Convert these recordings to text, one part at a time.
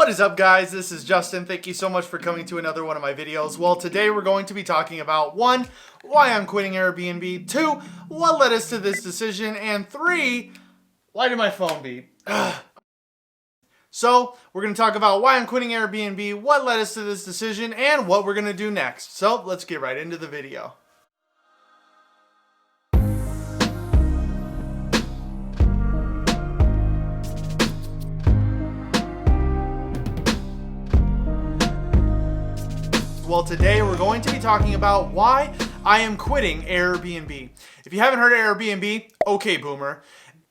What is up, guys? This is Justin. Thank you so much for coming to another one of my videos. Well, today we're going to be talking about 1, why I'm quitting Airbnb, 2, what led us to this decision, and 3, why did my phone beep? So we're going to talk about why I'm quitting Airbnb, what led us to this decision, and what we're going to do next. So let's get right into the video. Well, today we're going to be talking about why I am quitting Airbnb. If you haven't heard of Airbnb, okay, boomer.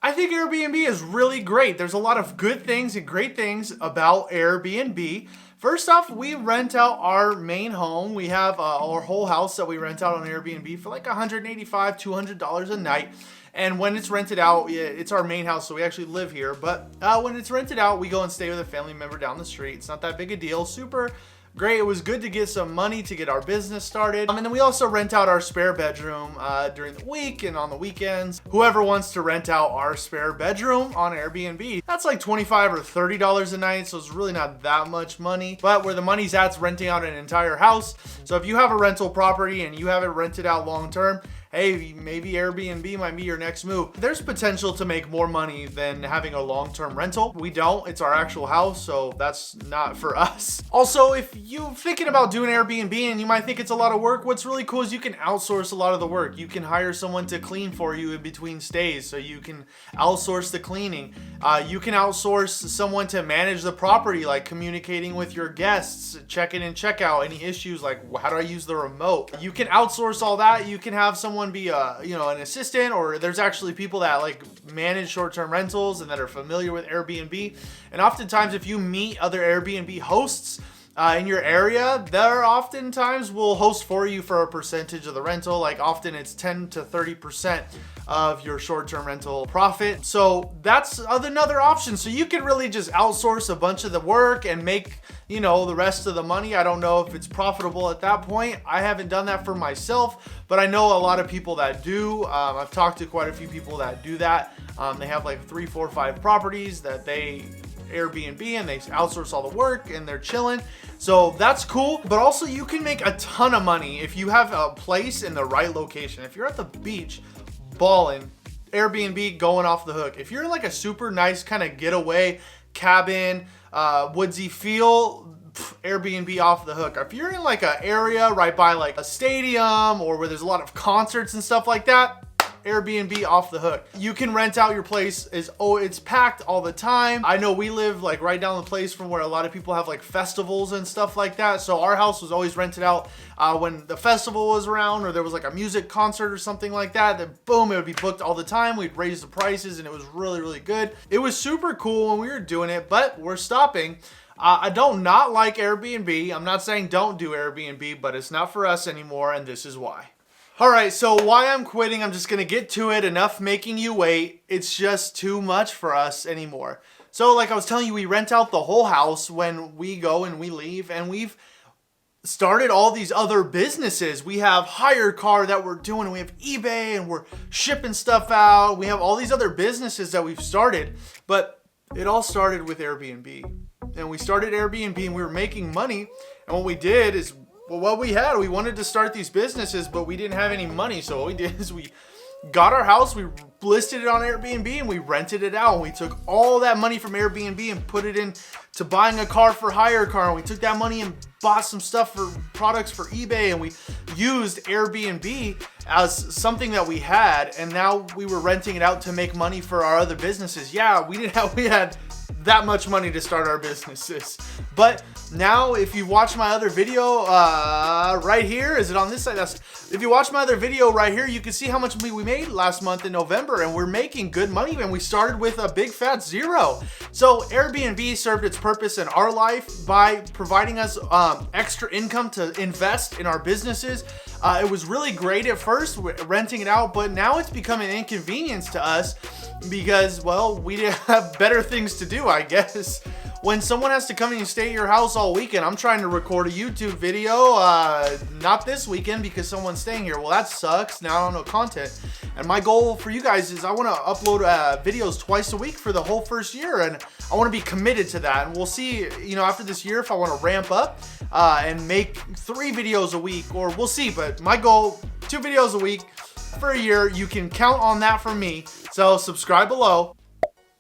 I think Airbnb is really great. There's a lot of good things and great things about Airbnb. First off, we rent out our main home. We have our whole house that we rent out on Airbnb for like $185, $200 a night. And when it's rented out, it's our main house, so we actually live here. But when it's rented out, we go and stay with a family member down the street. It's not that big a deal. Super great. It was good to get some money to get our business started. And then we also rent out our spare bedroom during the week and on the weekends. Whoever wants to rent out our spare bedroom on Airbnb, that's like $25 or $30 a night, so it's really not that much money. But where the money's at is renting out an entire house. So if you have a rental property and you have it rented out long term, hey, maybe Airbnb might be your next move. There's potential to make more money than having a long-term rental. We don't, it's our actual house, so that's not for us. Also, if you're thinking about doing Airbnb and you might think it's a lot of work, what's really cool is you can outsource a lot of the work. You can hire someone to clean for you in between stays, so you can outsource the cleaning. You can outsource someone to manage the property, like communicating with your guests, check in and check out, any issues like how do I use the remote. You can outsource all that. You can have someone be an assistant, or there's actually people that like manage short-term rentals and that are familiar with Airbnb. And oftentimes if you meet other Airbnb hosts in your area, they're oftentimes will host for you for a percentage of the rental. Like often it's 10 to 30% of your short-term rental profit. So that's another option. So you can really just outsource a bunch of the work and make, the rest of the money. I don't know if it's profitable at that point. I haven't done that for myself, but I know a lot of people that do. I've talked to quite a few people that do that. They have like 3, 4, 5 properties that they Airbnb and they outsource all the work and they're chilling. So that's cool. But also you can make a ton of money if you have a place in the right location. If you're at the beach balling, Airbnb going off the hook. If you're in like a super nice kind of getaway cabin, woodsy feel, Airbnb off the hook. If you're in like an area right by like a stadium or where there's a lot of concerts and stuff like that, Airbnb off the hook. You can rent out your place. It's packed all the time. I know we live like right down the place from where a lot of people have like festivals and stuff like that. So our house was always rented out when the festival was around or there was like a music concert or something like that. Then boom, it would be booked all the time. We'd raise the prices and it was really, really good. It was super cool when we were doing it, but we're stopping. I don't not like Airbnb. I'm not saying don't do Airbnb, but it's not for us anymore, and this is why. All right, so why I'm quitting, I'm just gonna get to it. Enough making you wait. It's just too much for us anymore. So like I was telling you, we rent out the whole house when we go and we leave, and we've started all these other businesses. We have hire car that we're doing, and we have eBay, and we're shipping stuff out. We have all these other businesses that we've started, but it all started with Airbnb. And we started Airbnb and we were making money, and what we did is, well, we wanted to start these businesses, but we didn't have any money. So what we did is we got our house, we listed it on Airbnb, and we rented it out. And we took all that money from Airbnb and put it into buying a car for hire car. And we took that money and bought some stuff for products for eBay. And we used Airbnb as something that we had. And now we were renting it out to make money for our other businesses. Yeah, we had that much money to start our businesses. But now if you watch my other video right here, is it on this side? If you watch my other video right here, you can see how much money we made last month in November, and we're making good money, and we started with a big fat zero. So Airbnb served its purpose in our life by providing us extra income to invest in our businesses. It was really great at first renting it out, but now it's become an inconvenience to us because, well, we have better things to do, I guess. when someone has to come in and stay at your house all weekend. I'm trying to record a YouTube video, not this weekend because someone's staying here. Well, that sucks. Now I don't know content. And my goal for you guys is I want to upload videos twice a week for the whole first year, and I want to be committed to that. And we'll see, you know, after this year if I want to ramp up and make 3 videos a week, or we'll see. But my goal, 2 videos a week for a year. You can count on that from me. So subscribe below.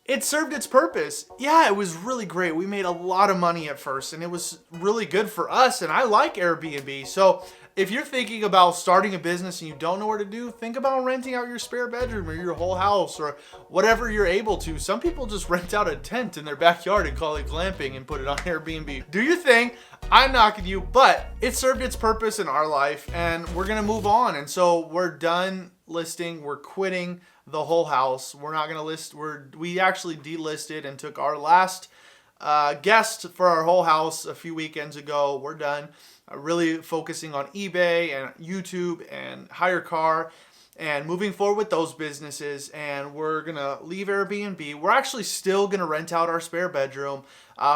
It served its purpose. Yeah, it was really great. We made a lot of money at first, and it was really good for us, and I like Airbnb. So if you're thinking about starting a business and you don't know what to do, think about renting out your spare bedroom or your whole house or whatever you're able to. Some people just rent out a tent in their backyard and call it glamping and put it on Airbnb. Do your thing. I'm knocking you, but it served its purpose in our life, and we're gonna move on. And so we're done listing. We're quitting the whole house. We're not gonna list. We actually delisted and took our last guest for our whole house a few weekends ago. We're done. Really focusing on eBay and YouTube and hire car and moving forward with those businesses. And we're gonna leave Airbnb. We're actually still gonna rent out our spare bedroom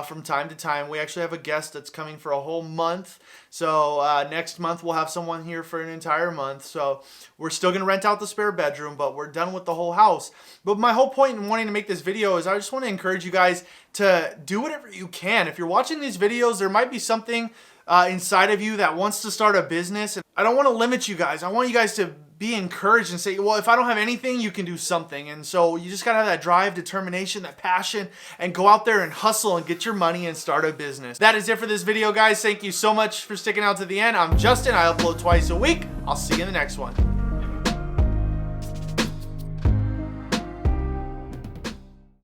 from time to time. We actually have a guest that's coming for a whole month. So next month we'll have someone here for an entire month. So we're still gonna rent out the spare bedroom, but we're done with the whole house. But my whole point in wanting to make this video is I just want to encourage you guys to do whatever you can. If you're watching these videos, there might be something inside of you that wants to start a business. And I don't want to limit you guys. I want you guys to be encouraged and say, well, if I don't have anything, you can do something. And so you just gotta have that drive, determination, that passion, and go out there and hustle and get your money and start a business. That is it for this video, guys. Thank you so much for sticking out to the end. I'm Justin. I upload twice a week. I'll see you in the next one.